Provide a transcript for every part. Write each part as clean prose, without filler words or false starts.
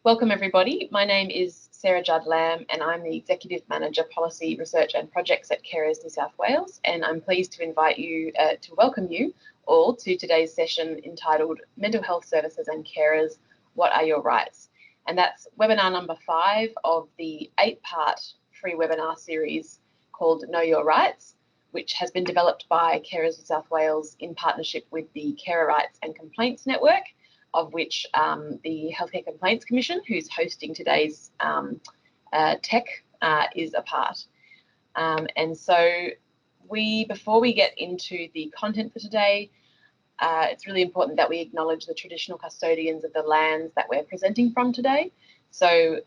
Welcome everybody. My name is Sarah Judd-Lamb and I'm the Executive Manager Policy, Research and Projects at Carers New South Wales, and I'm pleased to invite you to welcome you all to today's session entitled Mental Health Services and Carers, What Are Your Rights? And that's webinar number 5 of the 8-part free webinar series called Know Your Rights, which has been developed by Carers New South Wales in partnership with the Carer Rights and Complaints Network, of which the Healthcare Complaints Commission, who's hosting today's tech, is a part. And so before we get into the content for today, it's really important that we acknowledge the traditional custodians of the lands that we're presenting from today. So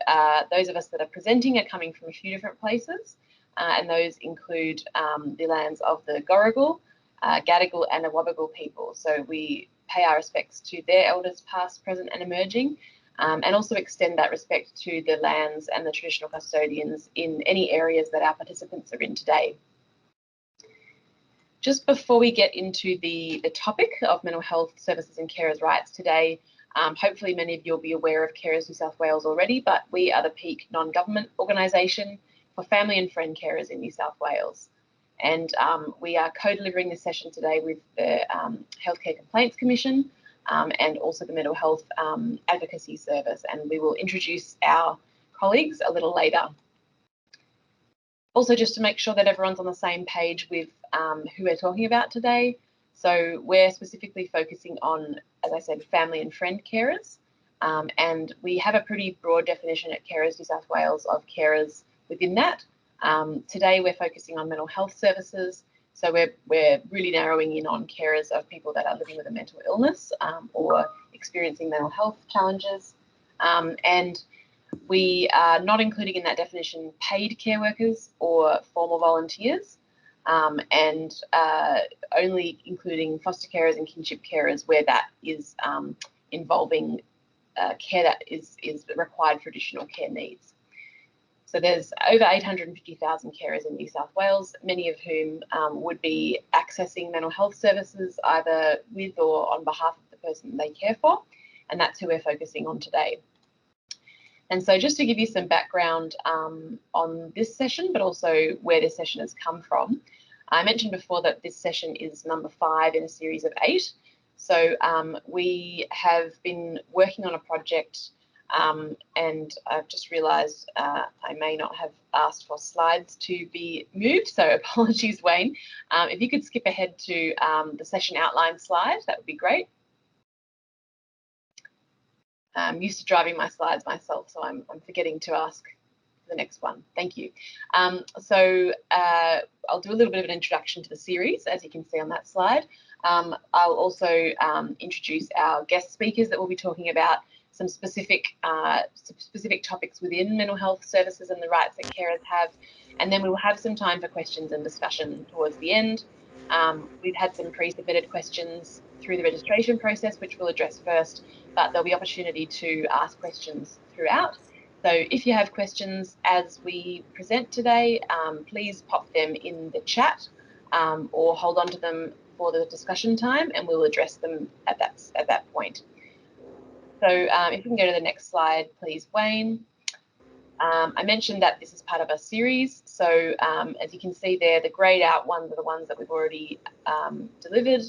those of us that are presenting are coming from a few different places, and those include the lands of the Gorogal, Gadigal and Awabakal people. So we pay our respects to their elders past, present and emerging, and also extend that respect to the lands and the traditional custodians in any areas that our participants are in today. Just before we get into the topic of mental health services and carers' rights today, hopefully many of you will be aware of Carers New South Wales already, but we are the peak non-government organisation for family and friend carers in New South Wales. And we are co-delivering this session today with the Healthcare Complaints Commission and also the Mental Health Advocacy Service, and we will introduce our colleagues a little later. Also, just to make sure that everyone's on the same page with who we're talking about today, so we're specifically focusing on, as I said, family and friend carers, and we have a pretty broad definition at Carers New South Wales of carers within that. Today we're focusing on mental health services, so we're really narrowing in on carers of people that are living with a mental illness or experiencing mental health challenges, and we are not including in that definition paid care workers or formal volunteers, and only including foster carers and kinship carers where that is involving care that is required for additional care needs. So there's over 850,000 carers in New South Wales, many of whom would be accessing mental health services either with or on behalf of the person they care for, and that's who we're focusing on today. And so just to give you some background on this session, but also where this session has come from, I mentioned before that this session is number 5 in a series of 8. So we have been working on a project, and I've just realised I may not have asked for slides to be moved, so apologies, Wayne. If you could skip ahead to the session outline slide, that would be great. I'm used to driving my slides myself, so I'm forgetting to ask the next one. Thank you. So I'll do a little bit of an introduction to the series, as you can see on that slide. I'll also introduce our guest speakers that we'll be talking about some specific topics within mental health services and the rights that carers have, and then we will have some time for questions and discussion towards the end. We've had some pre-submitted questions through the registration process, which we'll address first, but there'll be opportunity to ask questions throughout. So if you have questions as we present today, please pop them in the chat or hold on to them for the discussion time, and we'll address them at that point. So if we can go to the next slide, please, Wayne. I mentioned that this is part of a series. So as you can see there, the greyed out ones are the ones that we've already delivered.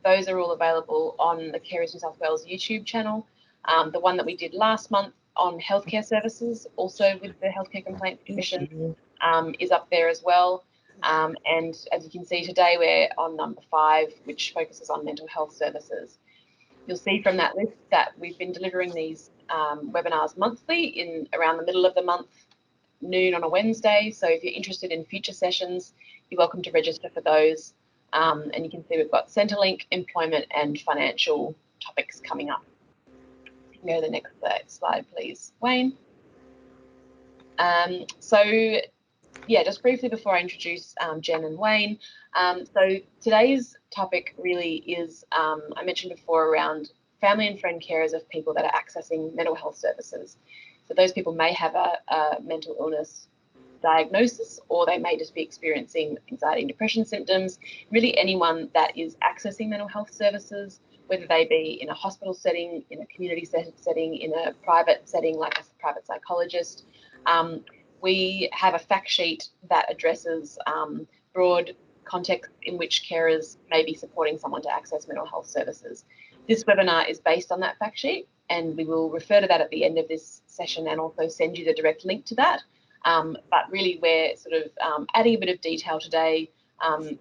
Those are all available on the Carers New South Wales YouTube channel. The one that we did last month on healthcare services, also with the Healthcare Complaints Commission, is up there as well. And as you can see today, we're on number 5, which focuses on mental health services. You'll see from that list that we've been delivering these webinars monthly in around the middle of the month, noon on a Wednesday. So if you're interested in future sessions, you're welcome to register for those. And you can see we've got Centrelink, employment and financial topics coming up. You can go to the next slide, please, Wayne. So yeah, just briefly before I introduce Jen and Wayne. So today's topic really is, I mentioned before, around family and friend carers of people that are accessing mental health services. So those people may have a mental illness diagnosis, or they may just be experiencing anxiety and depression symptoms. Really anyone that is accessing mental health services whether they be in a hospital setting, in a community setting, in a private setting like a private psychologist. We have a fact sheet that addresses broad context in which carers may be supporting someone to access mental health services. This webinar is based on that fact sheet, and we will refer to that at the end of this session and also send you the direct link to that. But really, we're sort of adding a bit of detail today,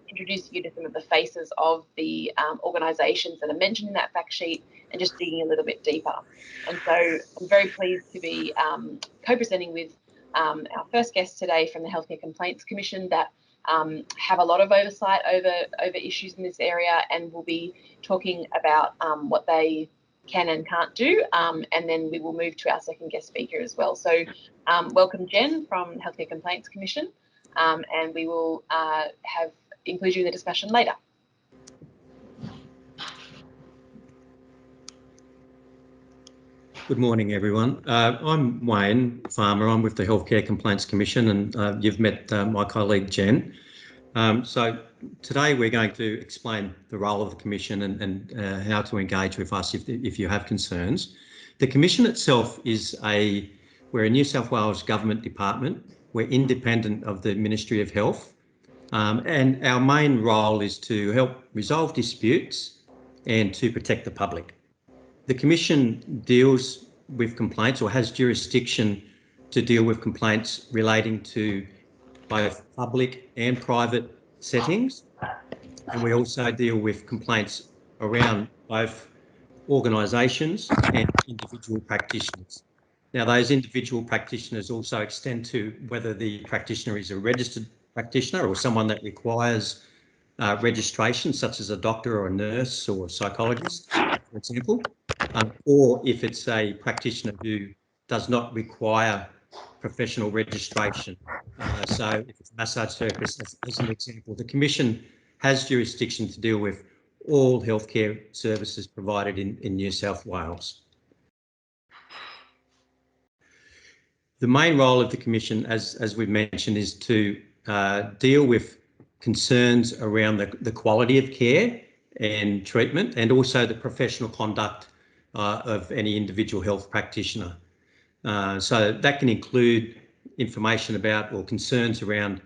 introducing you to some of the faces of the organisations that are mentioned in that fact sheet and just digging a little bit deeper. And so I'm very pleased to be co-presenting with our first guest today from the Healthcare Complaints Commission that have a lot of oversight over issues in this area, and will be talking about what they can and can't do, and then we will move to our second guest speaker as well. So welcome Jen from Healthcare Complaints Commission, and we will include you in the discussion later. Good morning, everyone. I'm Wayne Farmer. I'm with the Healthcare Complaints Commission, and you've met my colleague Jen. So today we're going to explain the role of the Commission and how to engage with us if you have concerns. The Commission itself we're a New South Wales government department. We're independent of the Ministry of Health, and our main role is to help resolve disputes and to protect the public. The Commission deals with complaints, or has jurisdiction to deal with complaints relating to both public and private settings, and we also deal with complaints around both organisations and individual practitioners. Now, those individual practitioners also extend to whether the practitioner is a registered practitioner or someone that requires registration, such as a doctor or a nurse or a psychologist, for example, or if it's a practitioner who does not require professional registration. So if it's a massage therapist, as an example, the Commission has jurisdiction to deal with all healthcare services provided in New South Wales. The main role of the Commission, as we've mentioned, is to deal with concerns around the quality of care and treatment, and also the professional conduct of any individual health practitioner. So that can include information about or concerns around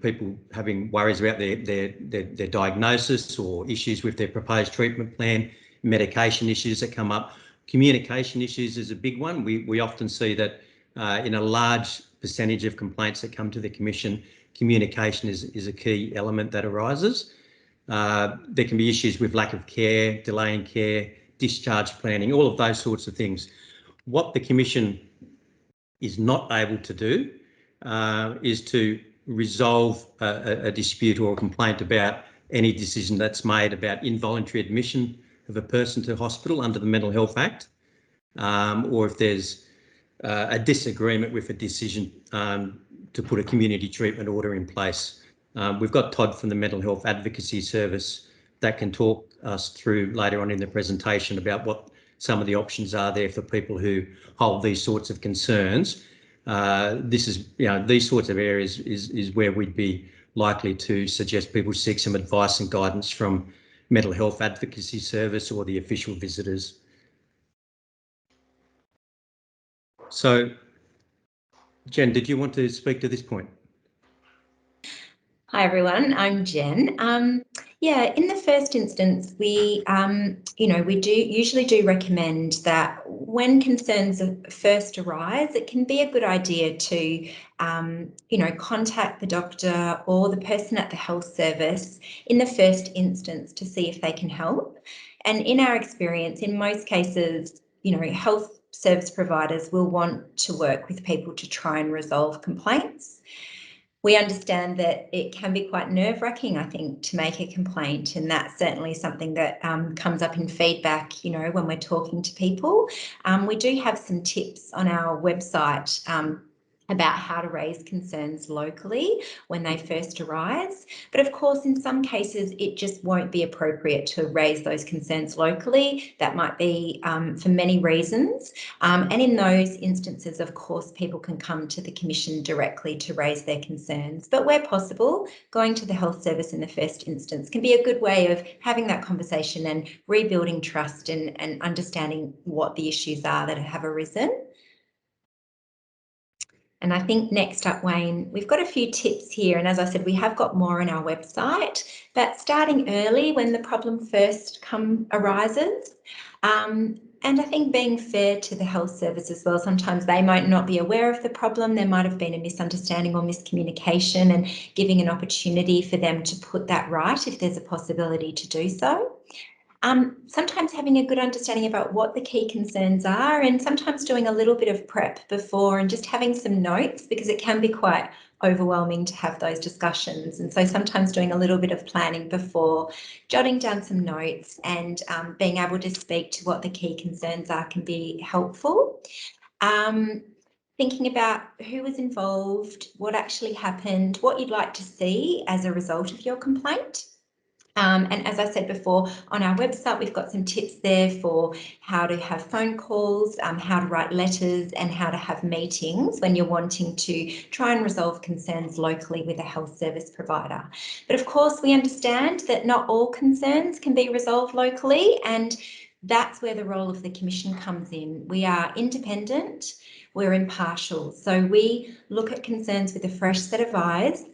people having worries about their diagnosis or issues with their proposed treatment plan, medication issues that come up. Communication issues is a big one. We often see that in a large percentage of complaints that come to the Commission, communication is a key element that arises. There can be issues with lack of care, delay in care, discharge planning, all of those sorts of things. What the Commission is not able to do is to resolve a dispute or a complaint about any decision that's made about involuntary admission of a person to hospital under the Mental Health Act, or if there's a disagreement with a decision to put a community treatment order in place. We've got Todd from the Mental Health Advocacy Service that can talk us through later on in the presentation about what some of the options are there for people who hold these sorts of concerns. These sorts of areas is where we'd be likely to suggest people seek some advice and guidance from Mental Health Advocacy Service or the official visitors. So, Jen, did you want to speak to this point? Hi everyone, I'm Jen. In the first instance, we usually do recommend that when concerns first arise, it can be a good idea to, contact the doctor or the person at the health service in the first instance to see if they can help. And in our experience, in most cases, health service providers will want to work with people to try and resolve complaints. We understand that it can be quite nerve-wracking, I think, to make a complaint, and that's certainly something that comes up in feedback, when we're talking to people. We do have some tips on our website about how to raise concerns locally when they first arise. But of course, in some cases, it just won't be appropriate to raise those concerns locally. That might be for many reasons. And in those instances, of course, people can come to the Commission directly to raise their concerns. But where possible, going to the health service in the first instance can be a good way of having that conversation and rebuilding trust and understanding what the issues are that have arisen. And I think next up, Wayne, we've got a few tips here. And as I said, we have got more on our website, but starting early when the problem first arises. And I think being fair to the health service as well. Sometimes they might not be aware of the problem. There might have been a misunderstanding or miscommunication, and giving an opportunity for them to put that right if there's a possibility to do so. Sometimes having a good understanding about what the key concerns are, and sometimes doing a little bit of prep before and just having some notes, because it can be quite overwhelming to have those discussions. And so sometimes doing a little bit of planning before, jotting down some notes and being able to speak to what the key concerns are can be helpful. Thinking about who was involved, what actually happened, what you'd like to see as a result of your complaint. And as I said before, on our website, we've got some tips there for how to have phone calls, how to write letters, and how to have meetings when you're wanting to try and resolve concerns locally with a health service provider. But of course, we understand that not all concerns can be resolved locally, and that's where the role of the Commission comes in. We are independent. We're impartial. So we look at concerns with a fresh set of eyes.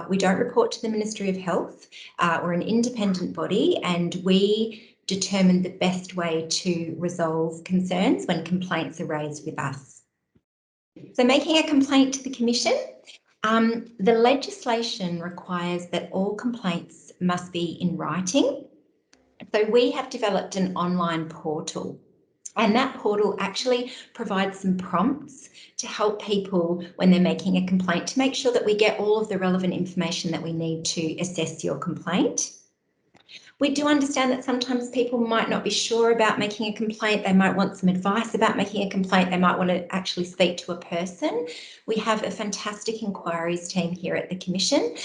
We don't report to the Ministry of Health. We're an independent body, and we determine the best way to resolve concerns when complaints are raised with us. So making a complaint to the Commission, the legislation requires that all complaints must be in writing. So we have developed an online portal. And that portal actually provides some prompts to help people when they're making a complaint to make sure that we get all of the relevant information that we need to assess your complaint. We do understand that sometimes people might not be sure about making a complaint. They might want some advice about making a complaint. They might want to actually speak to a person. We have a fantastic inquiries team here at the Commission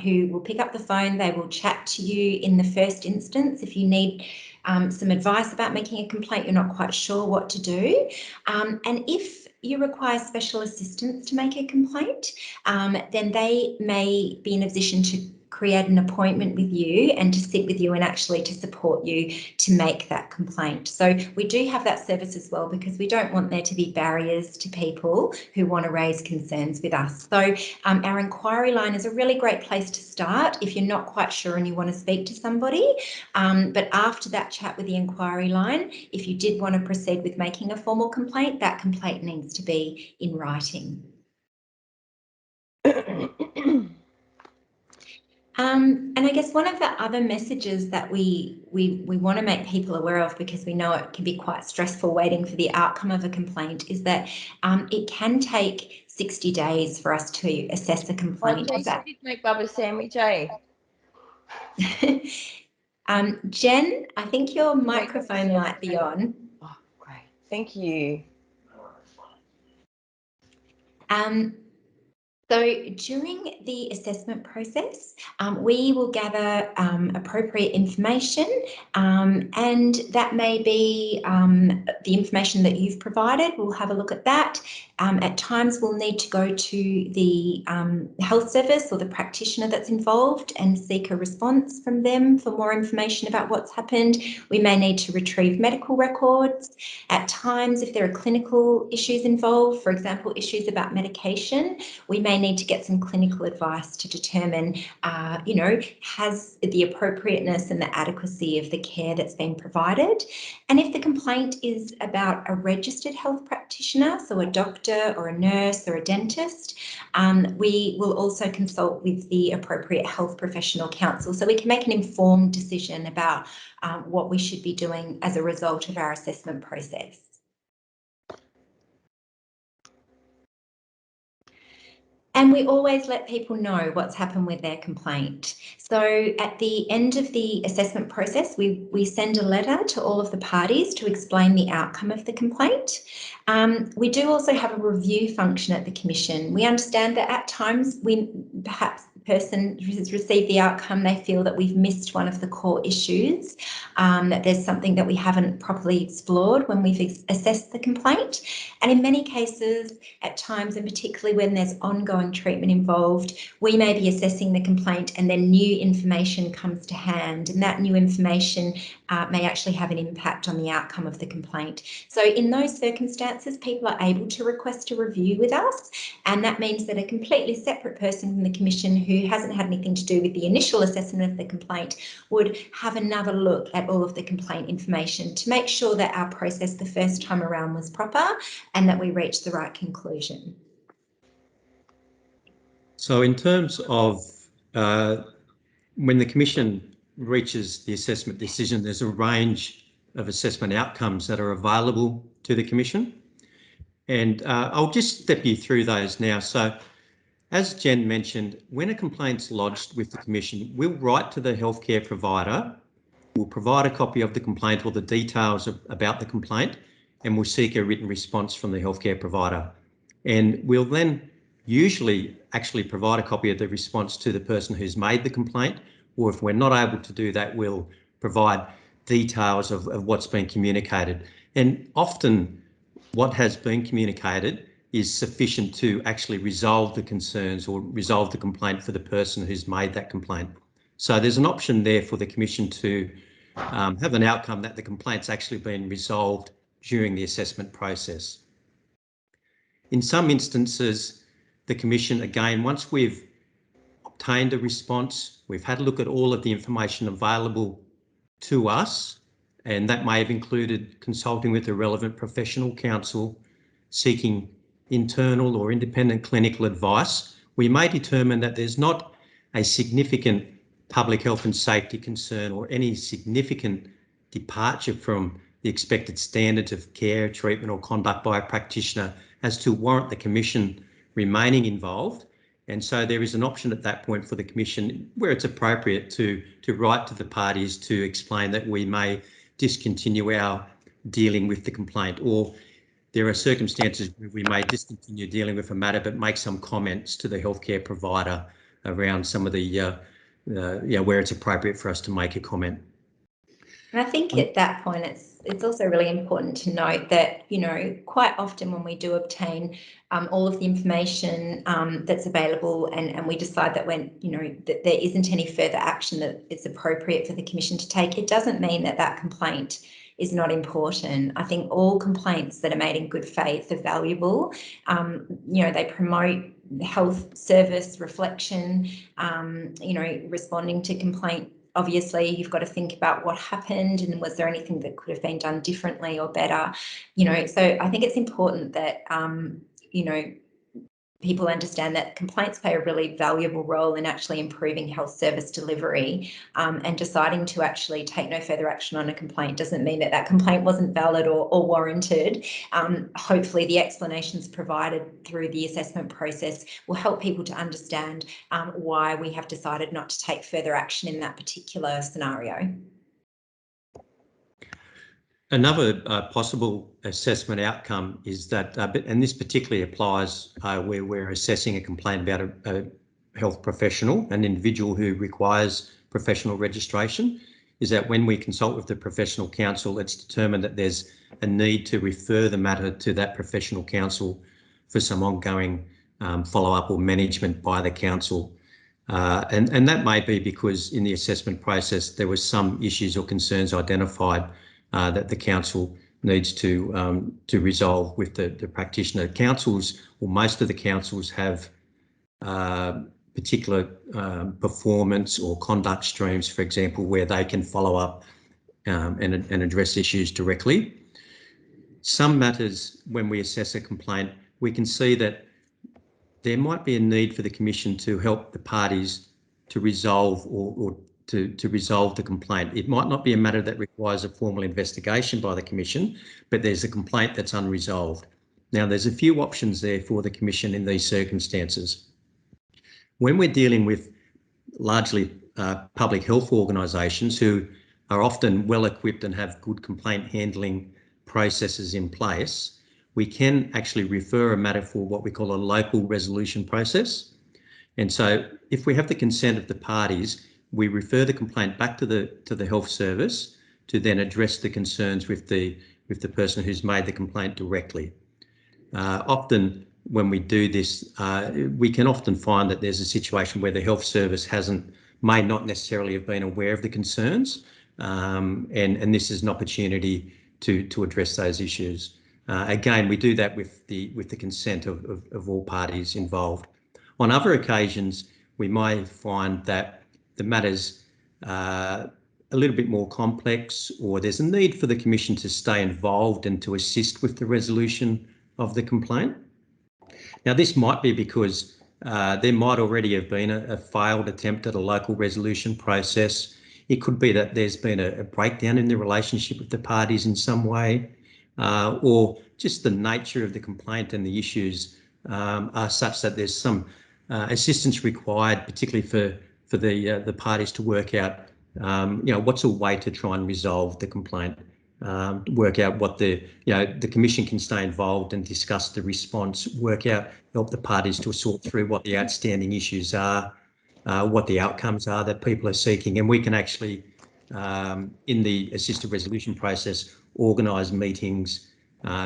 who will pick up the phone. They will chat to you in the first instance if you need some advice about making a complaint, you're not quite sure what to do. And if you require special assistance to make a complaint, then they may be in a position to create an appointment with you and to sit with you and actually to support you to make that complaint. So we do have that service as well, because we don't want there to be barriers to people who want to raise concerns with us. So our inquiry line is a really great place to start if you're not quite sure and you want to speak to somebody. But after that chat with the inquiry line, if you did want to proceed with making a formal complaint, that complaint needs to be in writing. And I guess one of the other messages that we want to make people aware of, because we know it can be quite stressful waiting for the outcome of a complaint, is that it can take 60 days for us to assess a complaint. I did make Bubba sandwich, eh? Jen, I think your microphone might be on. Oh, great. Thank you. So during the assessment process, we will gather appropriate information, and that may be the information that you've provided. We'll have a look at that. At times we'll need to go to the health service or the practitioner that's involved and seek a response from them for more information about what's happened. We may need to retrieve medical records. At times, if there are clinical issues involved, for example, issues about medication, we may need to get some clinical advice to determine, has the appropriateness and the adequacy of the care that's been provided. And if the complaint is about a registered health practitioner, so a doctor or a nurse or a dentist, we will also consult with the appropriate health professional counsel so we can make an informed decision about what we should be doing as a result of our assessment process. And we always let people know what's happened with their complaint. So at the end of the assessment process, we send a letter to all of the parties to explain the outcome of the complaint. We do also have a review function at the Commission. We understand that at times perhaps the person who's received the outcome, they feel that we've missed one of the core issues, that there's something that we haven't properly explored when we've assessed the complaint. And in many cases, at times, and particularly when there's ongoing treatment involved, we may be assessing the complaint and then new information comes to hand, and that new information may actually have an impact on the outcome of the complaint. So in those circumstances, people are able to request a review with us, and that means that a completely separate person from the Commission who hasn't had anything to do with the initial assessment of the complaint would have another look at all of the complaint information to make sure that our process the first time around was proper and that we reached the right conclusion. So in terms of when the Commission reaches the assessment decision, there's a range of assessment outcomes that are available to the Commission. And I'll just step you through those now. So as Jen mentioned, when a complaint's lodged with the Commission, we'll write to the healthcare provider, we'll provide a copy of the complaint or the details about the complaint, and we'll seek a written response from the healthcare provider. And we'll then usually actually provide a copy of the response to the person who's made the complaint, or if we're not able to do that, we'll provide details of what's been communicated. And often what has been communicated is sufficient to actually resolve the concerns or resolve the complaint for the person who's made that complaint. So there's an option there for the Commission to have an outcome that the complaint's actually been resolved during the assessment process. In some instances, the Commission, again, once we've obtained a response, we've had a look at all of the information available to us, and that may have included consulting with a relevant professional counsel, seeking internal or independent clinical advice, we may determine that there's not a significant public health and safety concern or any significant departure from the expected standards of care, treatment or conduct by a practitioner as to warrant the Commission remaining involved. And so there is an option at that point for the Commission, where it's appropriate, to write to the parties to explain that we may discontinue our dealing with the complaint, or there are circumstances where we may discontinue dealing with a matter but make some comments to the healthcare provider around some of the where it's appropriate for us to make a comment. And I think at that point, it's also really important to note that, you know, quite often when we do obtain all of the information that's available and we decide that when, you know, that there isn't any further action that is appropriate for the Commission to take, it doesn't mean that that complaint is not important. I think all complaints that are made in good faith are valuable. You know, they promote health service reflection, you know, responding to complaint. Obviously, you've got to think about what happened and was there anything that could have been done differently or better, you know. So I think it's important that, you know, people understand that complaints play a really valuable role in actually improving health service delivery, and deciding to actually take no further action on a complaint doesn't mean that that complaint wasn't valid or warranted. Hopefully the explanations provided through the assessment process will help people to understand why we have decided not to take further action in that particular scenario. Another possible assessment outcome is that, and this particularly applies where we're assessing a complaint about a health professional, an individual who requires professional registration, is that when we consult with the professional counsel, it's determined that there's a need to refer the matter to that professional counsel for some ongoing follow-up or management by the counsel. And that may be because in the assessment process, there were some issues or concerns identified that the council needs to resolve with the practitioner. Councils, or most of the councils, have particular performance or conduct streams, for example, where they can follow up and address issues directly. Some matters, when we assess a complaint, we can see that there might be a need for the Commission to help the parties to resolve or to resolve the complaint. It might not be a matter that requires a formal investigation by the Commission, but there's a complaint that's unresolved. Now, there's a few options there for the Commission in these circumstances. When we're dealing with largely public health organisations who are often well equipped and have good complaint handling processes in place, we can actually refer a matter for what we call a local resolution process. And so if we have the consent of the parties, we refer the complaint back to the health service to then address the concerns with the person who's made the complaint directly. Often when we do this, we can often find that there's a situation where the health service may not necessarily have been aware of the concerns, and this is an opportunity to address those issues. Again, we do that with the consent of all parties involved. On other occasions, we may find that the matter's a little bit more complex, or there's a need for the Commission to stay involved and to assist with the resolution of the complaint. Now, this might be because there might already have been a failed attempt at a local resolution process. It could be that there's been a breakdown in the relationship with the parties in some way, or just the nature of the complaint and the issues are such that there's some assistance required, particularly for the parties to work out, what's a way to try and resolve the complaint. Work out what the Commission can stay involved and discuss the response, help the parties to sort through what the outstanding issues are, what the outcomes are that people are seeking, and we can actually, in the assisted resolution process, organise meetings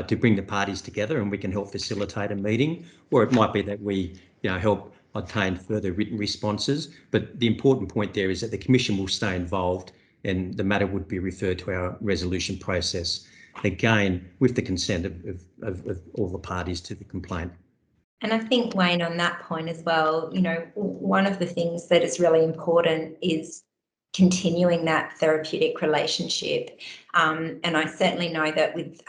to bring the parties together, and we can help facilitate a meeting, or it might be that we help obtain further written responses. But the important point there is that the Commission will stay involved and the matter would be referred to our resolution process, again, with the consent of all the parties to the complaint. And I think, Wayne, on that point as well, one of the things that is really important is continuing that therapeutic relationship. And I certainly know that with,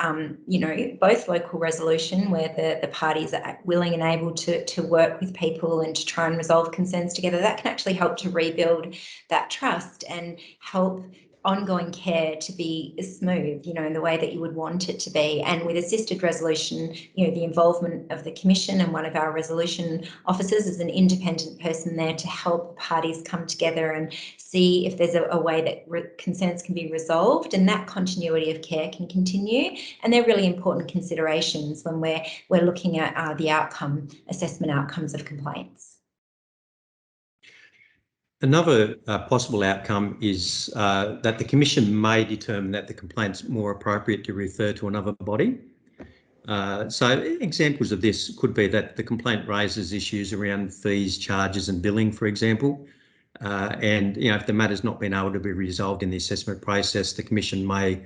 both local resolution, where the parties are willing and able to work with people and to try and resolve concerns together, that can actually help to rebuild that trust and help ongoing care to be smooth, in the way that you would want it to be. And with assisted resolution, the involvement of the Commission and one of our resolution officers is an independent person there to help parties come together and see if there's a way that concerns can be resolved, and that continuity of care can continue. And they're really important considerations when we're looking at the assessment outcomes of complaints. Another possible outcome is that the Commission may determine that the complaint's more appropriate to refer to another body. So examples of this could be that the complaint raises issues around fees, charges and billing, for example. And if the matter's not been able to be resolved in the assessment process, the Commission may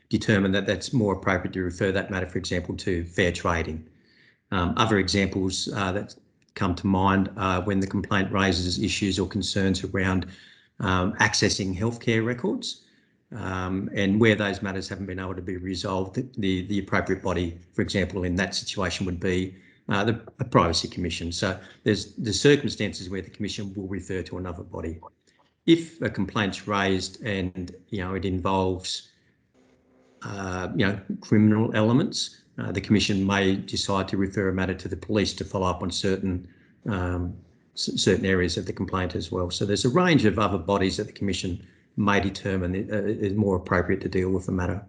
determine that that's more appropriate to refer that matter, for example, to fair trading. Other examples that come to mind when the complaint raises issues or concerns around accessing healthcare records, and where those matters haven't been able to be resolved, the appropriate body, for example, in that situation would be the Privacy Commission. So there's the circumstances where the Commission will refer to another body. If a complaint's raised and it involves criminal elements, the Commission may decide to refer a matter to the police to follow up on certain areas of the complaint as well. So there's a range of other bodies that the Commission may determine is more appropriate to deal with the matter.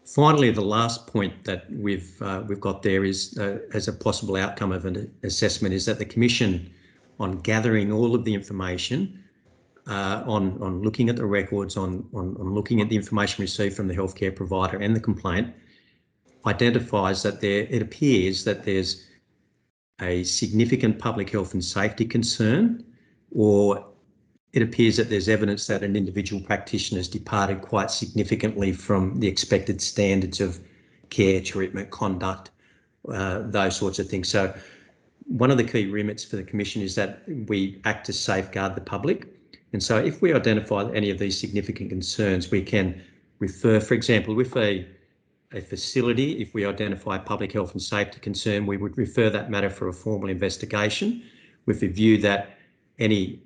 Finally, the last point that we've got there is, as a possible outcome of an assessment, is that the Commission, on gathering all of the information, on looking at the records, on looking at the information received from the healthcare provider and the complaint, identifies that it appears that there's a significant public health and safety concern, or it appears that there's evidence that an individual practitioner has departed quite significantly from the expected standards of care, treatment, conduct, those sorts of things. So one of the key remits for the Commission is that we act to safeguard the public. And so if we identify any of these significant concerns, we can refer, for example, with a facility, if we identify a public health and safety concern, we would refer that matter for a formal investigation with the view that any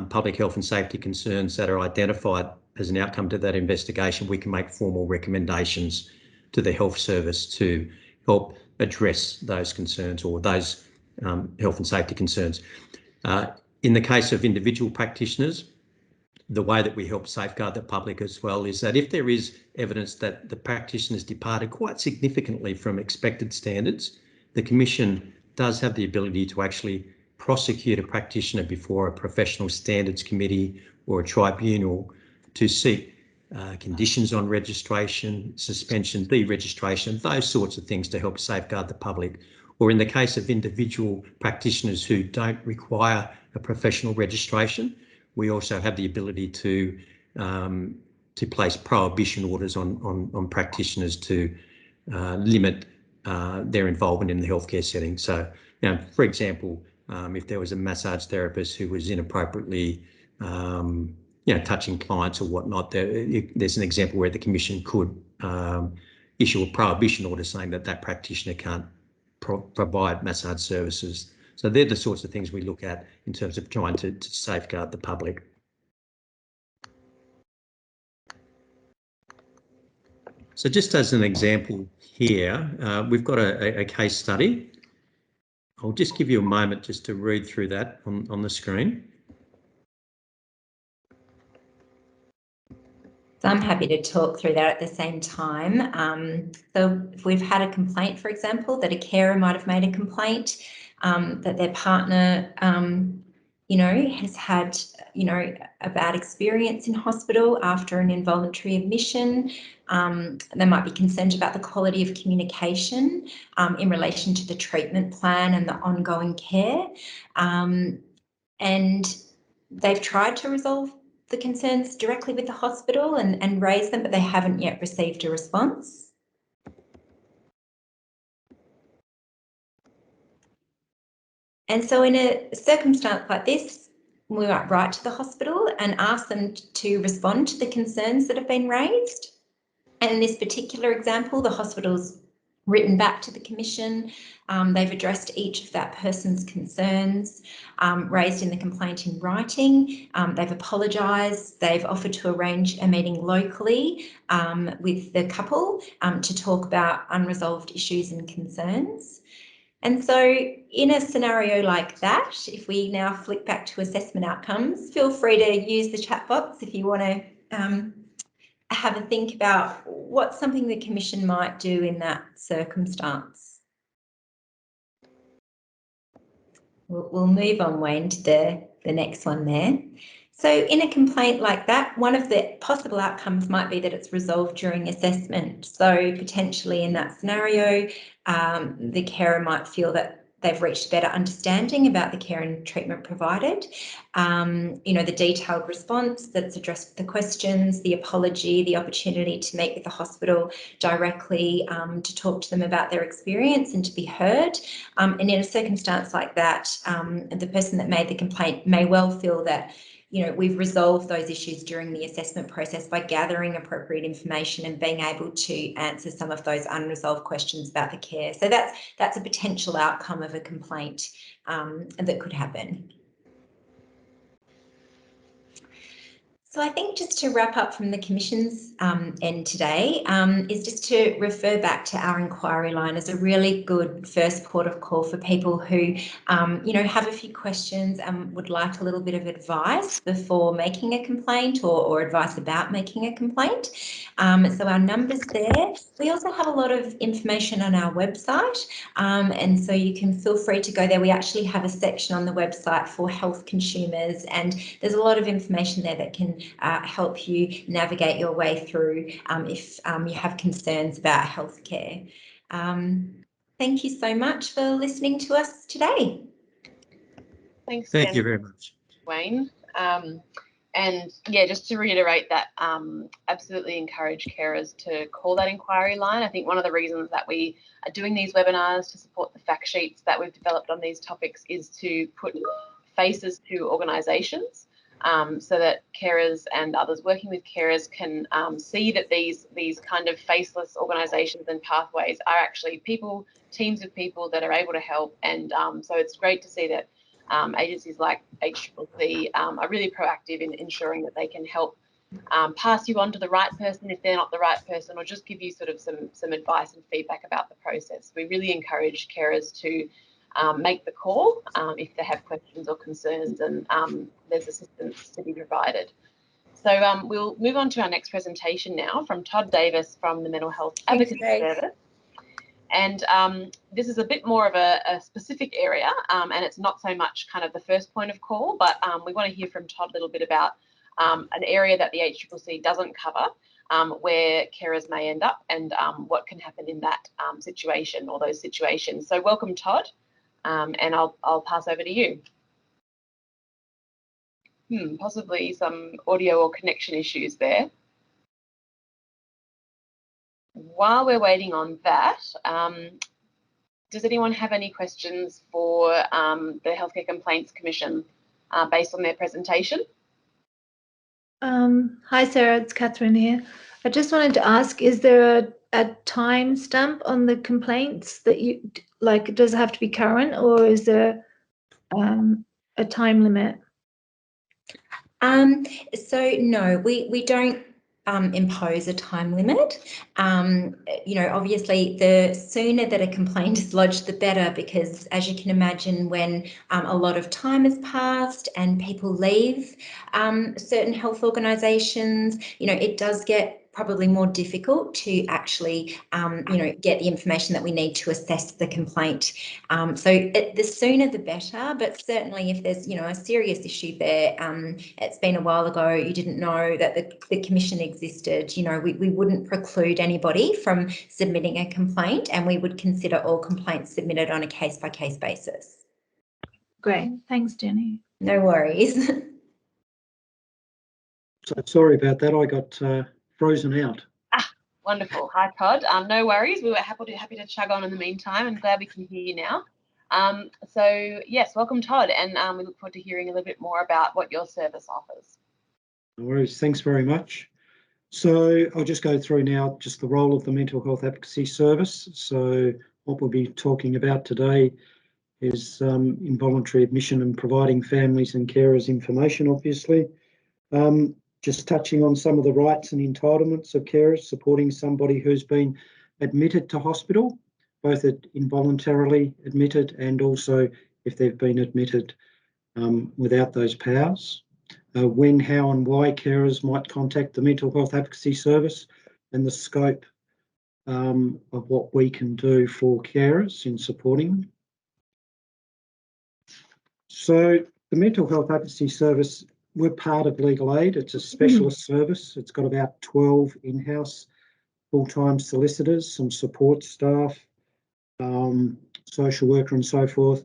public health and safety concerns that are identified as an outcome to that investigation, we can make formal recommendations to the health service to help address those concerns or those health and safety concerns. In the case of individual practitioners, the way that we help safeguard the public as well is that if there is evidence that the practitioners departed quite significantly from expected standards, the Commission does have the ability to actually prosecute a practitioner before a professional standards committee or a tribunal to seek conditions on registration, suspension, deregistration, those sorts of things to help safeguard the public. Or in the case of individual practitioners who don't require a professional registration, we also have the ability to place prohibition orders on practitioners to limit their involvement in the healthcare setting. So, for example, if there was a massage therapist who was inappropriately, touching clients or whatnot, there's an example where the Commission could issue a prohibition order saying that practitioner can't provide massage services. So they're the sorts of things we look at in terms of trying to safeguard the public. So just as an example here, we've got a case study. I'll just give you a moment just to read through that on the screen. So I'm happy to talk through that at the same time. So if we've had a complaint, for example, that a carer might have made a complaint that their partner, has had, a bad experience in hospital after an involuntary admission. They might be concerned about the quality of communication in relation to the treatment plan and the ongoing care. And they've tried to resolve the concerns directly with the hospital and raise them, but they haven't yet received a response. And so in a circumstance like this, we might write to the hospital and ask them to respond to the concerns that have been raised. And in this particular example, the hospital's written back to the Commission. They've addressed each of that person's concerns raised in the complaint in writing. They've apologised. They've offered to arrange a meeting locally with the couple to talk about unresolved issues and concerns. And so in a scenario like that, if we now flick back to assessment outcomes, feel free to use the chat box if you want to have a think about what's something the Commission might do in that circumstance. We'll move on, Wayne, to the next one there. So in a complaint like that, one of the possible outcomes might be that it's resolved during assessment. So potentially in that scenario, the carer might feel that they've reached a better understanding about the care and treatment provided. The detailed response that's addressed the questions, the apology, the opportunity to meet with the hospital directly to talk to them about their experience and to be heard. And in a circumstance like that, the person that made the complaint may well feel that we've resolved those issues during the assessment process by gathering appropriate information and being able to answer some of those unresolved questions about the care. So that's a potential outcome of a complaint that could happen. So I think just to wrap up from the Commission's end today is just to refer back to our inquiry line as a really good first port of call for people who, have a few questions and would like a little bit of advice before making a complaint or advice about making a complaint. So our number's there. We also have a lot of information on our website, and so you can feel free to go there. We actually have a section on the website for health consumers, and there's a lot of information there that can help you navigate your way through if you have concerns about healthcare. Thank you so much for listening to us today. Thanks, Thank you very much, Wayne. And yeah, just to reiterate that, absolutely encourage carers to call that inquiry line. I think one of the reasons that we are doing these webinars to support the fact sheets that we've developed on these topics is to put faces to organisations. So that carers and others working with carers can see that these kind of faceless organisations and pathways are actually people, teams of people that are able to help. And so it's great to see that agencies like HCCC are really proactive in ensuring that they can help pass you on to the right person if they're not the right person, or just give you sort of some advice and feedback about the process. We really encourage carers to make the call if they have questions or concerns, and there's assistance to be provided. So we'll move on to our next presentation now from Todd Davis from the Mental Health Advocacy Service. And this is a bit more of a specific area, and it's not so much kind of the first point of call, but we want to hear from Todd a little bit about an area that the HCCC doesn't cover, where carers may end up, and what can happen in that situation or those situations. So welcome, Todd, and I'll pass over to you. Possibly some audio or connection issues there. While we're waiting on that, does anyone have any questions for the Healthcare Complaints Commission based on their presentation? Hi Sarah, it's Catherine here. I just wanted to ask, is there a time stamp on the complaints that you, like, does it have to be current, or is there a time limit? So no, we don't impose a time limit. You know, obviously the sooner that a complaint is lodged, the better, because as you can imagine, when a lot of time has passed and people leave certain health organisations, you know, it does get probably more difficult to actually, you know, get the information that we need to assess the complaint. So the sooner the better, but certainly if there's, you know, a serious issue there, it's been a while ago, you didn't know that the commission existed, you know, we wouldn't preclude anybody from submitting a complaint, and we would consider all complaints submitted on a case-by-case basis. Great, thanks Jenny. No worries. So sorry about that, I got frozen out. Wonderful. Hi, Todd. No worries. We were happy to chug on in the meantime, and glad we can hear you now. So yes, welcome, Todd, and we look forward to hearing a little bit more about what your service offers. No worries, thanks very much. So I'll just go through now just the role of the Mental Health Advocacy Service. So what we'll be talking about today is involuntary admission and providing families and carers information, obviously. Just touching on some of the rights and entitlements of carers, supporting somebody who's been admitted to hospital, both involuntarily admitted and also if they've been admitted without those powers. When, how and why carers might contact the Mental Health Advocacy Service, and the scope of what we can do for carers in supporting them. So the Mental Health Advocacy Service, we're part of Legal Aid. It's a specialist service. It's got about 12 in-house full-time solicitors, some support staff, social worker and so forth.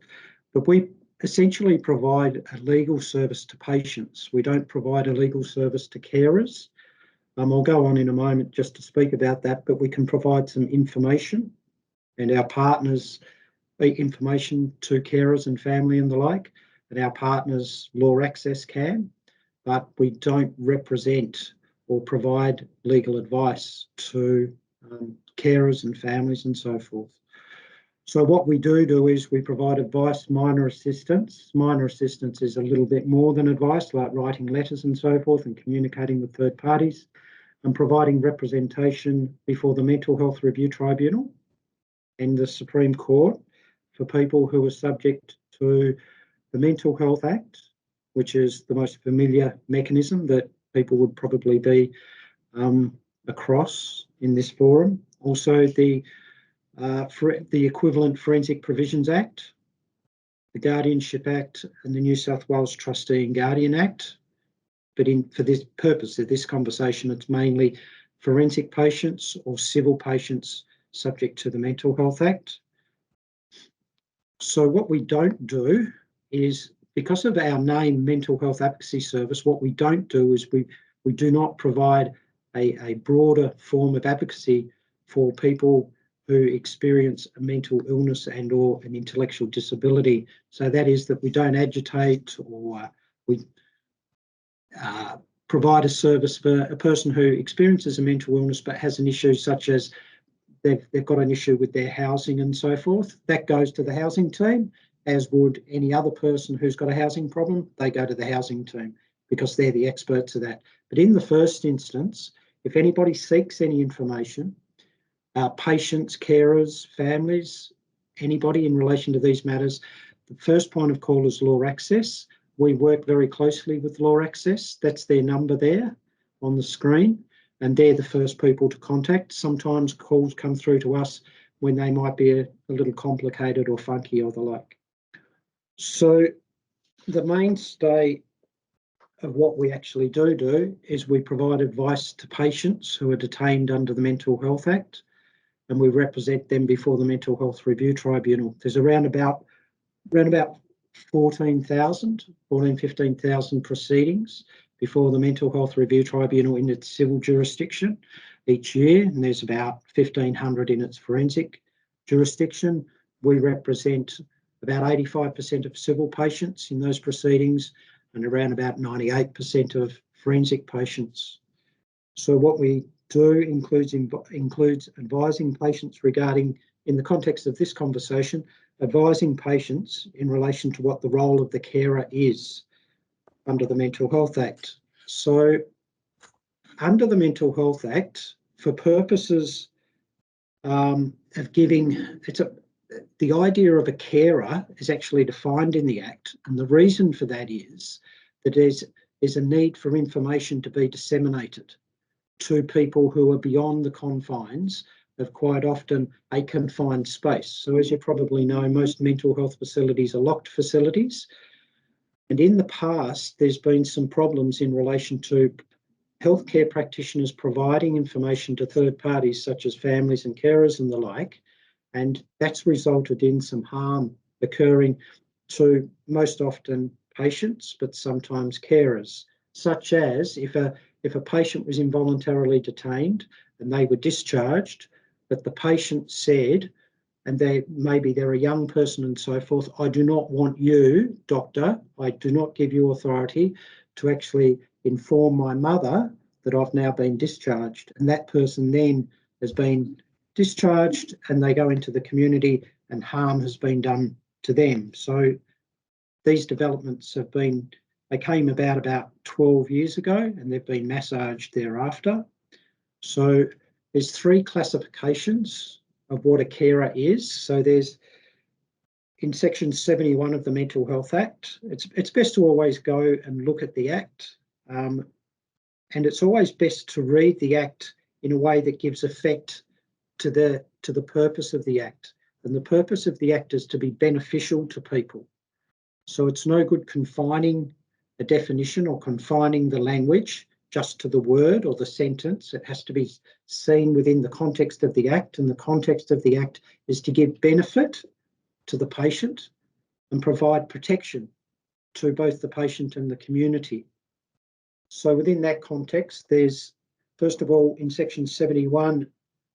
But we essentially provide a legal service to patients. We don't provide a legal service to carers. I'll go on in a moment just to speak about that, but we can provide some information and our partners information to carers and family and the like, and our partners Law Access can, but we don't represent or provide legal advice to carers and families and so forth. So what we do is we provide advice, minor assistance. Minor assistance is a little bit more than advice, like writing letters and so forth and communicating with third parties, and providing representation before the Mental Health Review Tribunal and the Supreme Court for people who are subject to the Mental Health Act, which is the most familiar mechanism that people would probably be across in this forum. Also the equivalent Forensic Provisions Act, the Guardianship Act and the New South Wales Trustee and Guardian Act. But for this purpose of this conversation, it's mainly forensic patients or civil patients subject to the Mental Health Act. So what we don't do is, because of our name, Mental Health Advocacy Service, what we don't do is we do not provide a broader form of advocacy for people who experience a mental illness and or an intellectual disability. So that is that we don't agitate or we provide a service for a person who experiences a mental illness but has an issue such as they've got an issue with their housing and so forth. That goes to the housing team, as would any other person who's got a housing problem. They go to the housing team because they're the experts of that. But in the first instance, if anybody seeks any information, patients, carers, families, anybody in relation to these matters, the first point of call is Law Access. We work very closely with Law Access. That's their number there on the screen, and they're the first people to contact. Sometimes calls come through to us when they might be a little complicated or funky or the like. So the mainstay of what we actually do is we provide advice to patients who are detained under the Mental Health Act, and we represent them before the Mental Health Review Tribunal. There's around about 15,000 proceedings before the Mental Health Review Tribunal in its civil jurisdiction each year, and there's about 1,500 in its forensic jurisdiction. We represent about 85% of civil patients in those proceedings and around about 98% of forensic patients. So what we do includes advising patients regarding, in the context of this conversation, advising patients in relation to what the role of the carer is under the Mental Health Act. So under the Mental Health Act, for purposes of giving, the idea of a carer is actually defined in the Act, and the reason for that is that there's a need for information to be disseminated to people who are beyond the confines of quite often a confined space. So as you probably know, most mental health facilities are locked facilities, and in the past there's been some problems in relation to healthcare practitioners providing information to third parties such as families and carers and the like, and that's resulted in some harm occurring to most often patients, but sometimes carers, such as if a patient was involuntarily detained and they were discharged, but the patient said, and maybe they're a young person and so forth, I do not want you, doctor, I do not give you authority to actually inform my mother that I've now been discharged. And that person then has been discharged and they go into the community and harm has been done to them. So these developments they came about 12 years ago and they've been massaged thereafter. So there's three classifications of what a carer is. So there's, in section 71 of the Mental Health Act, it's best to always go and look at the Act, and it's always best to read the Act in a way that gives effect to the purpose of the Act. And the purpose of the Act is to be beneficial to people. So it's no good confining a definition or confining the language just to the word or the sentence. It has to be seen within the context of the Act, and the context of the Act is to give benefit to the patient and provide protection to both the patient and the community. So within that context, there's, first of all, in section 71,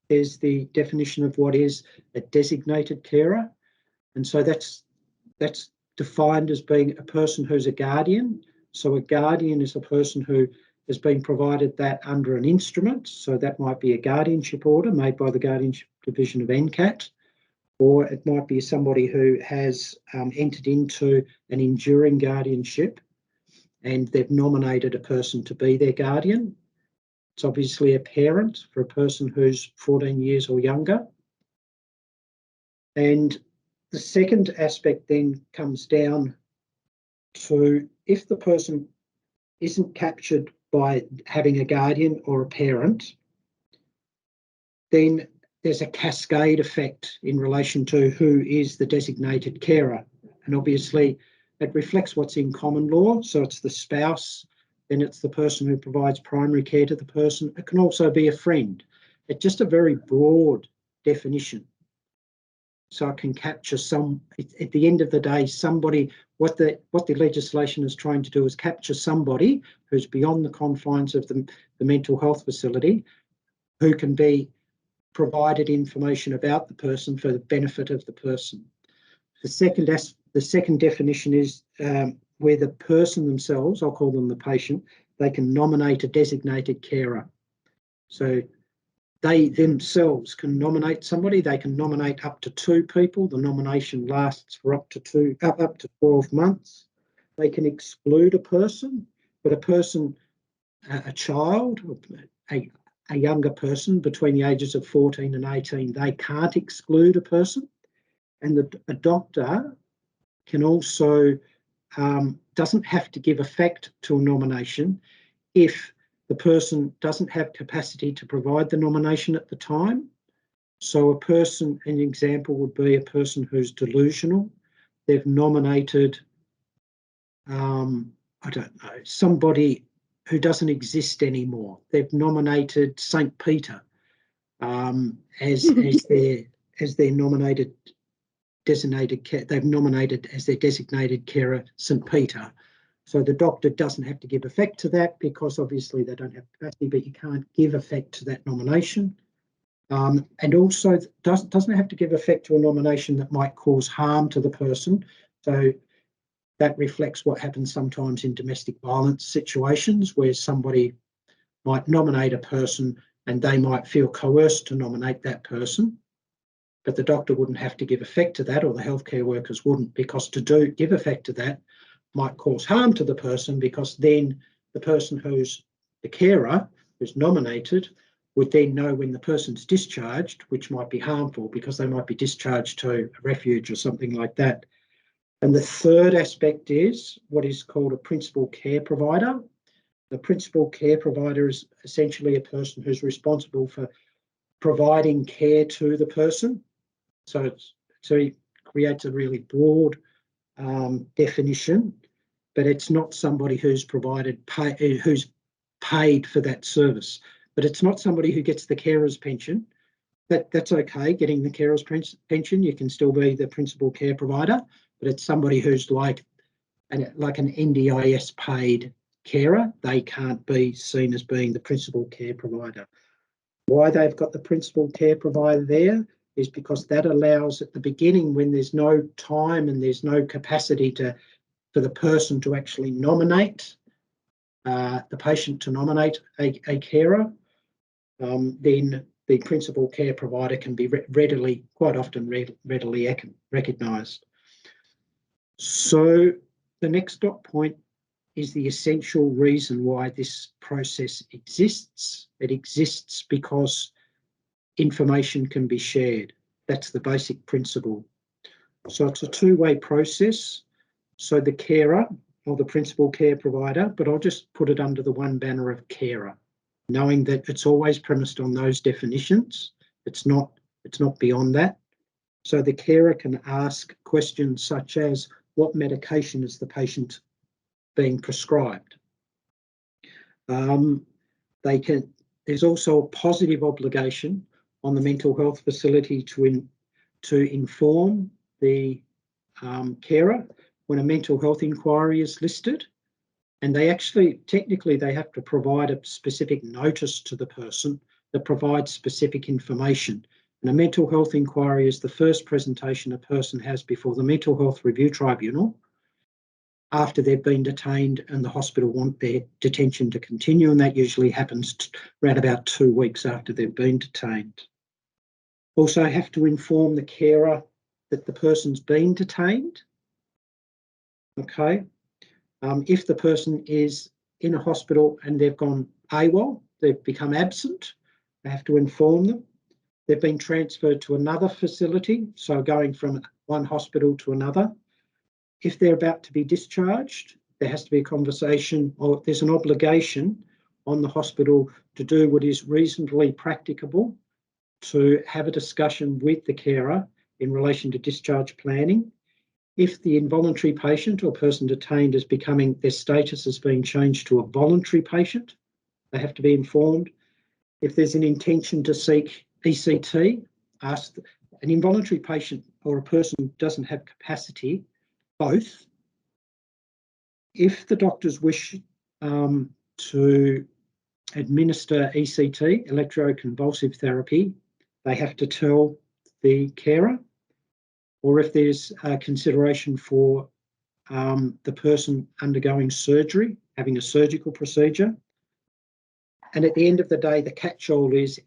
there's the definition of what is a designated carer. And so that's defined as being a person who's a guardian. So a guardian is a person who has been provided that under an instrument. So that might be a guardianship order made by the Guardianship Division of NCAT, or it might be somebody who has entered into an enduring guardianship and they've nominated a person to be their guardian. It's obviously a parent for a person who's 14 years or younger. And the second aspect then comes down to if the person isn't captured by having a guardian or a parent, then there's a cascade effect in relation to who is the designated carer. And obviously it reflects what's in common law. So it's the spouse, then it's the person who provides primary care to the person. It can also be a friend. It's just a very broad definition. So it can capture at the end of the day, somebody, what the legislation is trying to do is capture somebody who's beyond the confines of the mental health facility, who can be provided information about the person for the benefit of the person. The second definition is where the person themselves, I'll call them the patient, they can nominate a designated carer. So they themselves can nominate somebody. They can nominate up to 2 people. The nomination lasts for up to 12 months. They can exclude a person, but a child, a younger person between the ages of 14 and 18, they can't exclude a person. And a doctor can also doesn't have to give effect to a nomination if the person doesn't have capacity to provide the nomination at the time. So a person, an example would be a person who's delusional. They've nominated, I don't know, somebody who doesn't exist anymore. They've nominated St. Peter as their nominated designated care. They've nominated as their designated carer St. Peter. So the doctor doesn't have to give effect to that because obviously they don't have capacity, but you can't give effect to that nomination. And also doesn't have to give effect to a nomination that might cause harm to the person. So that reflects what happens sometimes in domestic violence situations where somebody might nominate a person and they might feel coerced to nominate that person, but the doctor wouldn't have to give effect to that, or the healthcare workers wouldn't, because to give effect to that might cause harm to the person, because then the person who's the carer, who's nominated, would then know when the person's discharged, which might be harmful because they might be discharged to a refuge or something like that. And the third aspect is what is called a principal care provider. The principal care provider is essentially a person who's responsible for providing care to the person. So it creates a really broad definition, but it's not somebody who's who's paid for that service. But it's not somebody who gets the carer's pension. That's okay, getting the carer's pension. You can still be the principal care provider, but it's somebody who's like an NDIS paid carer. They can't be seen as being the principal care provider. Why they've got the principal care provider there is because that allows at the beginning, when there's no time and there's no capacity for the person to actually nominate the patient to nominate a carer, then the principal care provider can be quite often readily recognised. So the next dot point is the essential reason why this process exists. It exists because information can be shared. That's the basic principle. So it's a two-way process. So the carer or the principal care provider, but I'll just put it under the one banner of carer, knowing that it's always premised on those definitions. It's not beyond that. So the carer can ask questions such as, what medication is the patient being prescribed? There's also a positive obligation on the mental health facility to inform the carer when a mental health inquiry is listed, and technically they have to provide a specific notice to the person that provides specific information. And a mental health inquiry is the first presentation a person has before the Mental Health Review Tribunal after they've been detained and the hospital want their detention to continue, and that usually happens around about 2 weeks after they've been detained. Also have to inform the carer that the person's been detained. Okay. If the person is in a hospital and they've gone AWOL, they've become absent, they have to inform them. They've been transferred to another facility, so going from one hospital to another. If they're about to be discharged, there has to be a conversation, or there's an obligation on the hospital to do what is reasonably practicable to have a discussion with the carer in relation to discharge planning. If the involuntary patient or person detained is their status is being changed to a voluntary patient, they have to be informed. If there's an intention to seek ECT, ask an involuntary patient or a person who doesn't have capacity, both. If the doctors wish to administer ECT, electroconvulsive therapy, they have to tell the carer. Or if there's consideration for the person undergoing surgery, having a surgical procedure. And at the end of the day, the catch-all is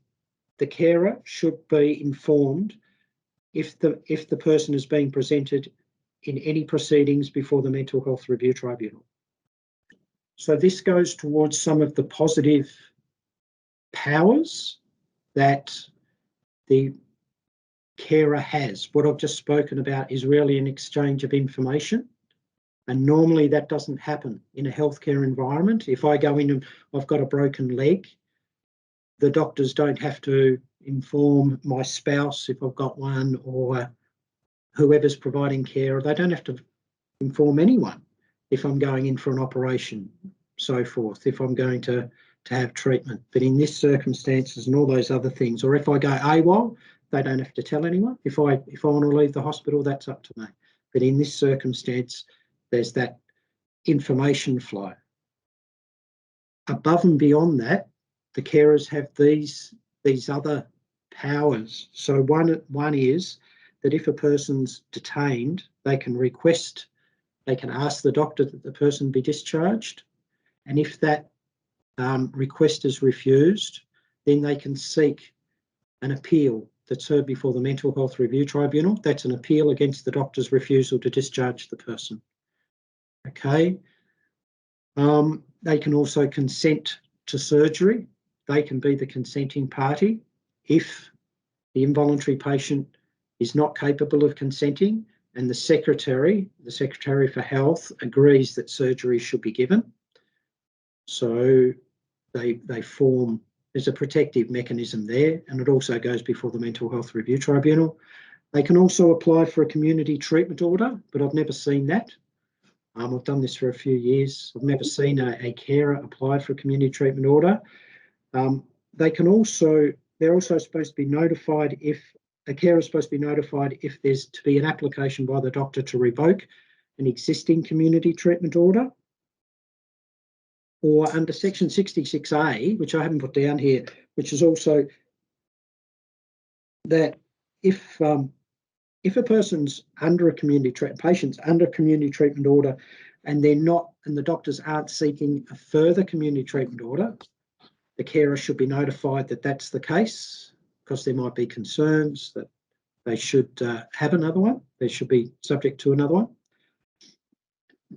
the carer should be informed if the person is being presented in any proceedings before the Mental Health Review Tribunal. So this goes towards some of the positive powers that the carer has. What I've just spoken about is really an exchange of information. And normally that doesn't happen in a healthcare environment. If I go in and I've got a broken leg, the doctors don't have to inform my spouse if I've got one, or whoever's providing care. They don't have to inform anyone if I'm going in for an operation, so forth, if I'm going to have treatment. But in this circumstances and all those other things, or if I go AWOL, they don't have to tell anyone. If I want to leave the hospital, that's up to me. But in this circumstance, there's that information flow. Above and beyond that, the carers have these other powers. So one is that if a person's detained, they can ask the doctor that the person be discharged. And if that request is refused, then they can seek an appeal that's heard before the Mental Health Review Tribunal. That's an appeal against the doctor's refusal to discharge the person. Okay. They can also consent to surgery. They can be the consenting party if the involuntary patient is not capable of consenting and the Secretary for Health, agrees that surgery should be given. So they form, there's a protective mechanism there, and it also goes before the Mental Health Review Tribunal. They can also apply for a community treatment order, but I've never seen that. I've done this for a few years. I've never seen a carer apply for a community treatment order. They're also supposed to be notified if a carer is supposed to be notified if there's to be an application by the doctor to revoke an existing community treatment order. Or under section 66A, which I haven't put down here, which is also that if a person's under a patient's under a community treatment order and the doctors aren't seeking a further community treatment order, the carer should be notified that that's the case, because there might be concerns that they should have another one. They should be subject to another one.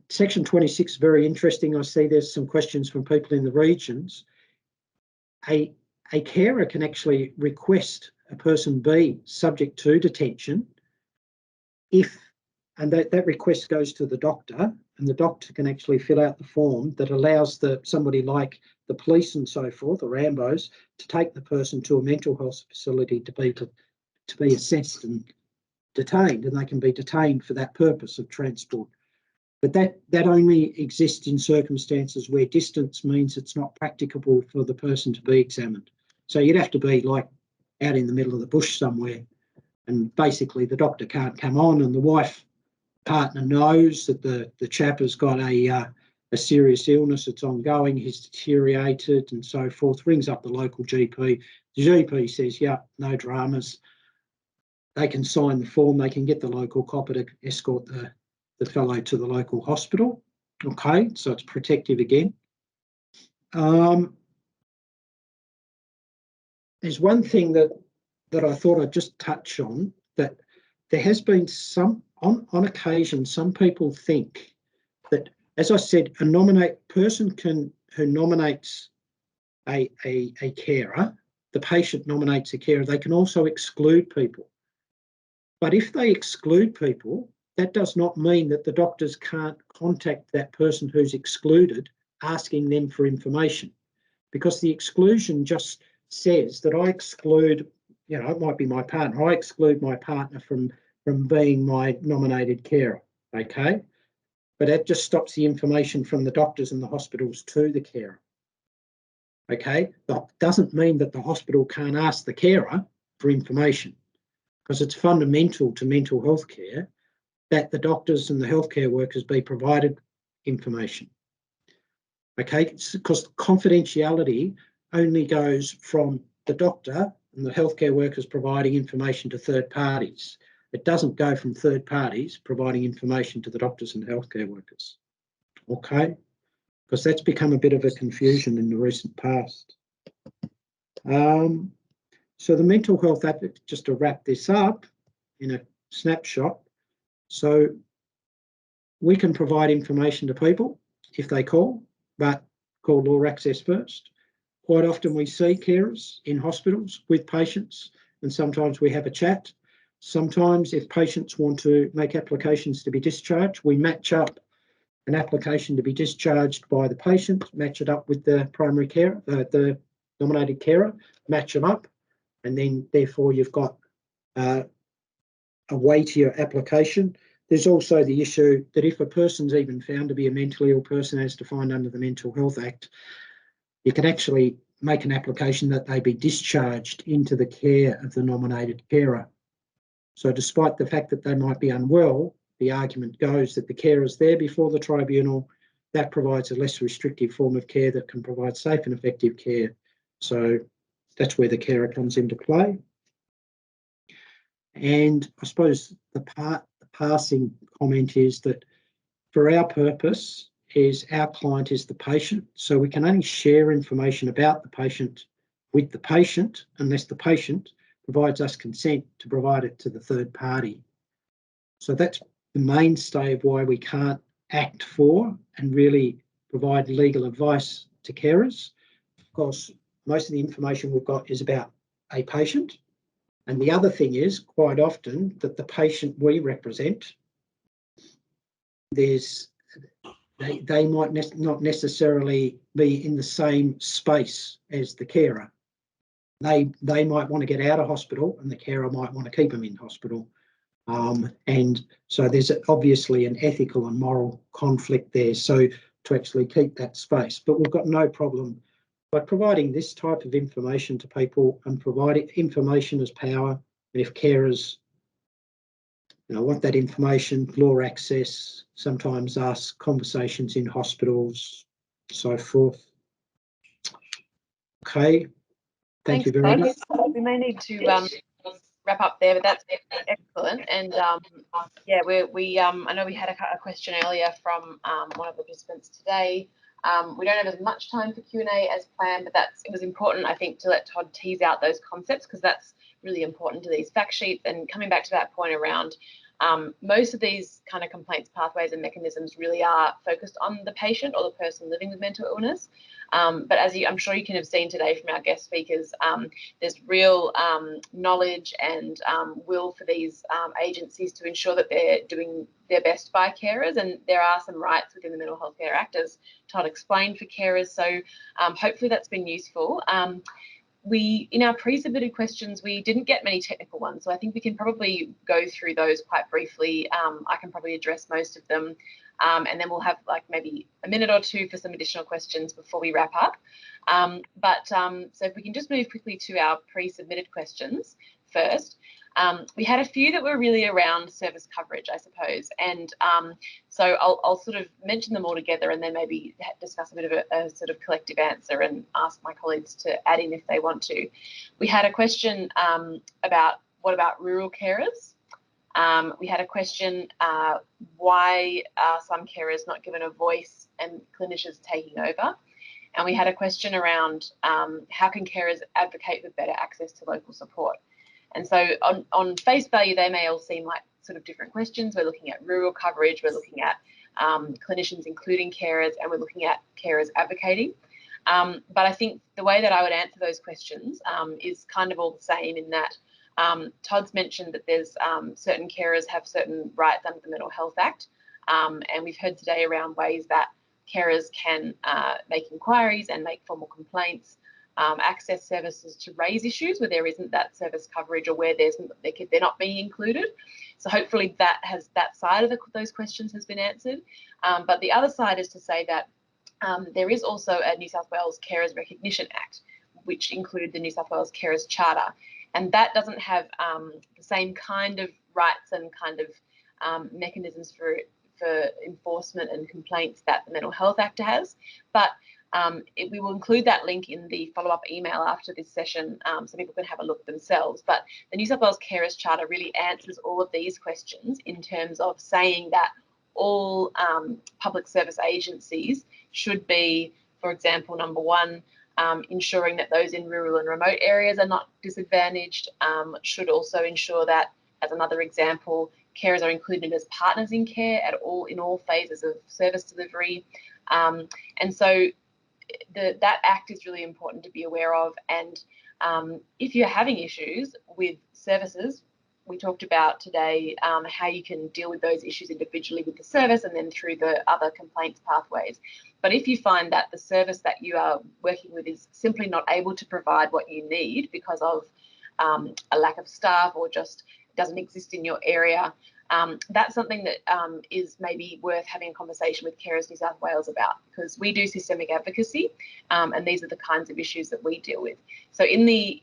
Section 26 is very interesting. I see there's some questions from people in the regions. A carer can actually request a person be subject to detention and that request goes to the doctor, and the doctor can actually fill out the form that allows somebody like the police and so forth, or Rambos, to take the person to a mental health facility to be assessed and detained, and they can be detained for that purpose of transport. But that only exists in circumstances where distance means it's not practicable for the person to be examined. So you'd have to be like out in the middle of the bush somewhere, and basically the doctor can't come on, and the partner knows that the chap has got a serious illness, it's ongoing, he's deteriorated and so forth, rings up the local GP. The GP says, yeah, no dramas. They can sign the form, they can get the local copper to escort the fellow to the local hospital. Okay, so it's protective again. There's one thing that I thought I'd just touch on, that there has been on occasion, some people think that, as I said, a person who nominates a carer, the patient nominates a carer, they can also exclude people. But if they exclude people, that does not mean that the doctors can't contact that person who's excluded, asking them for information, because the exclusion just says that I exclude, it might be my partner, I exclude my partner from being my nominated carer, okay? But that just stops the information from the doctors and the hospitals to the carer, okay? That doesn't mean that the hospital can't ask the carer for information, because it's fundamental to mental health care that the doctors and the healthcare workers be provided information, okay? Because confidentiality only goes from the doctor and the healthcare workers providing information to third parties. It doesn't go from third parties providing information to the doctors and healthcare workers, okay? Because that's become a bit of a confusion in the recent past. So the mental health advocate, just to wrap this up in a snapshot, so we can provide information to people if they call, but call law access first. Quite often we see carers in hospitals with patients, and sometimes we have a chat. Sometimes if patients want to make applications to be discharged, we match up an application to be discharged by the patient, match it up with the primary care, the nominated carer, match them up, and then therefore you've got a weightier application. There's also the issue that if a person's even found to be a mentally ill person as defined under the Mental Health Act, you can actually make an application that they be discharged into the care of the nominated carer. So despite the fact that they might be unwell, the argument goes that the carer is there before the tribunal. That provides a less restrictive form of care that can provide safe and effective care. So that's where the carer comes into play. And I suppose the passing comment is that for our purpose is our client is the patient. So we can only share information about the patient with the patient unless the patient provides us consent to provide it to the third party. So that's the mainstay of why we can't act for and really provide legal advice to carers. Of course, most of the information we've got is about a patient. And the other thing is quite often that the patient we represent, they might not necessarily be in the same space as the carer. They might want to get out of hospital and the carer might want to keep them in hospital. And so there's obviously an ethical and moral conflict there. So to actually keep that space, but we've got no problem by providing this type of information to people, and providing information as power. And if carers, want that information, law access, sometimes ask conversations in hospitals, so forth. Okay, thank you very much. We may need to wrap up there, but that's excellent. And yeah, I know we had a question earlier from one of the participants today. We don't have as much time for Q&A as planned, but it was important, I think, to let Todd tease out those concepts, because that's really important to these fact sheets. And coming back to that point around most of these kind of complaints pathways and mechanisms really are focused on the patient or the person living with mental illness. But as I'm sure you can have seen today from our guest speakers, there's real knowledge and will for these agencies to ensure that they're doing their best by carers, and there are some rights within the Mental Health Care Act, as Todd explained, for carers. So hopefully that's been useful. In our pre-submitted questions, we didn't get many technical ones, so I think we can probably go through those quite briefly. I can probably address most of them, and then we'll have like maybe a minute or two for some additional questions before we wrap up. So if we can just move quickly to our pre-submitted questions first. We had a few that were really around service coverage, I suppose, and so I'll sort of mention them all together and then maybe discuss a bit of a sort of collective answer and ask my colleagues to add in if they want to. We had a question about what about rural carers? We had a question, why are some carers not given a voice and clinicians taking over? And we had a question around how can carers advocate for better access to local support? And so on face value, they may all seem like sort of different questions. We're looking at rural coverage, we're looking at clinicians including carers, and we're looking at carers advocating. But I think the way that I would answer those questions is kind of all the same, in that Todd's mentioned that there's certain carers have certain rights under the Mental Health Act. And we've heard today around ways that carers can make inquiries and make formal complaints, access services to raise issues where there isn't that service coverage or where they're not being included. So hopefully that side of those questions has been answered. But the other side is to say that there is also a New South Wales Carers Recognition Act, which included the New South Wales Carers Charter. And that doesn't have the same kind of rights and kind of mechanisms for enforcement and complaints that the Mental Health Act has. But we will include that link in the follow-up email after this session so people can have a look themselves. But the New South Wales Carers Charter really answers all of these questions in terms of saying that all public service agencies should be, for example, number one, ensuring that those in rural and remote areas are not disadvantaged, should also ensure that, as another example, carers are included as partners in care in all phases of service delivery. And so that act is really important to be aware of. And if you're having issues with services, we talked about today how you can deal with those issues individually with the service and then through the other complaints pathways. But if you find that the service that you are working with is simply not able to provide what you need because of a lack of staff or just doesn't exist in your area, that's something that is maybe worth having a conversation with Carers New South Wales about, because we do systemic advocacy, and these are the kinds of issues that we deal with. So in the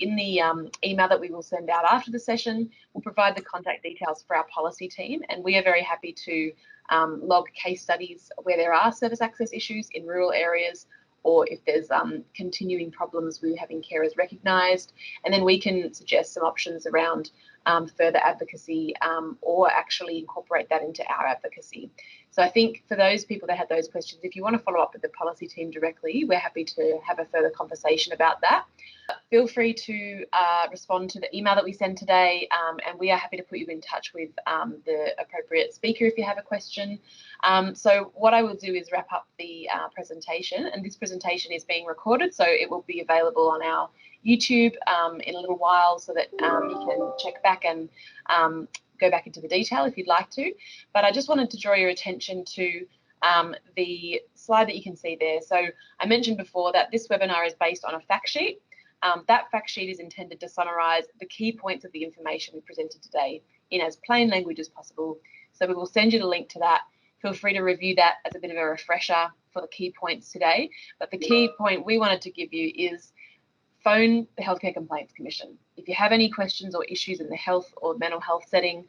email that we will send out after the session, we'll provide the contact details for our policy team, and we are very happy to log case studies where there are service access issues in rural areas, or if there's continuing problems with having carers recognised, and then we can suggest some options around further advocacy or actually incorporate that into our advocacy. So I think for those people that had those questions, if you want to follow up with the policy team directly, we're happy to have a further conversation about that. Feel free to respond to the email that we send today, and we are happy to put you in touch with the appropriate speaker if you have a question. So what I will do is wrap up the presentation, and this presentation is being recorded, so it will be available on our YouTube in a little while, so that you can check back and go back into the detail if you'd like to. But I just wanted to draw your attention to the slide that you can see there. So I mentioned before that this webinar is based on a fact sheet. That fact sheet is intended to summarise the key points of the information we presented today in as plain language as possible. So we will send you the link to that. Feel free to review that as a bit of a refresher for the key points today. But the key point we wanted to give you is phone the Healthcare Complaints Commission. If you have any questions or issues in the health or mental health setting,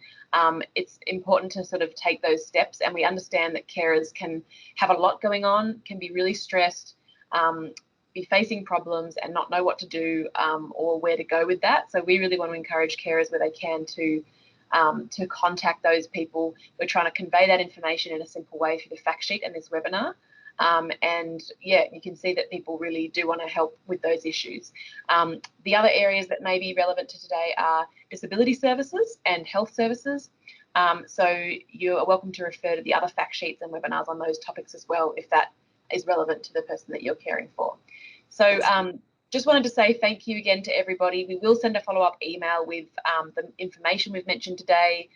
it's important to sort of take those steps. And we understand that carers can have a lot going on, can be really stressed, be facing problems and not know what to do or where to go with that. So we really want to encourage carers where they can to contact those people. We're trying to convey that information in a simple way through the fact sheet and this webinar. And yeah, you can see that people really do want to help with those issues. The other areas that may be relevant to today are disability services and health services. So you are welcome to refer to the other fact sheets and webinars on those topics as well, if that is relevant to the person that you're caring for. So just wanted to say thank you again to everybody. We will send a follow-up email with the information we've mentioned today.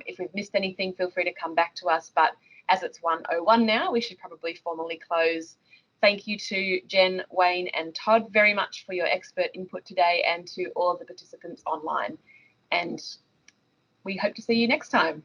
If we've missed anything, feel free to come back to us. But as it's 1:01 now, we should probably formally close. Thank you to Jen, Wayne and Todd very much for your expert input today, and to all of the participants online. And we hope to see you next time.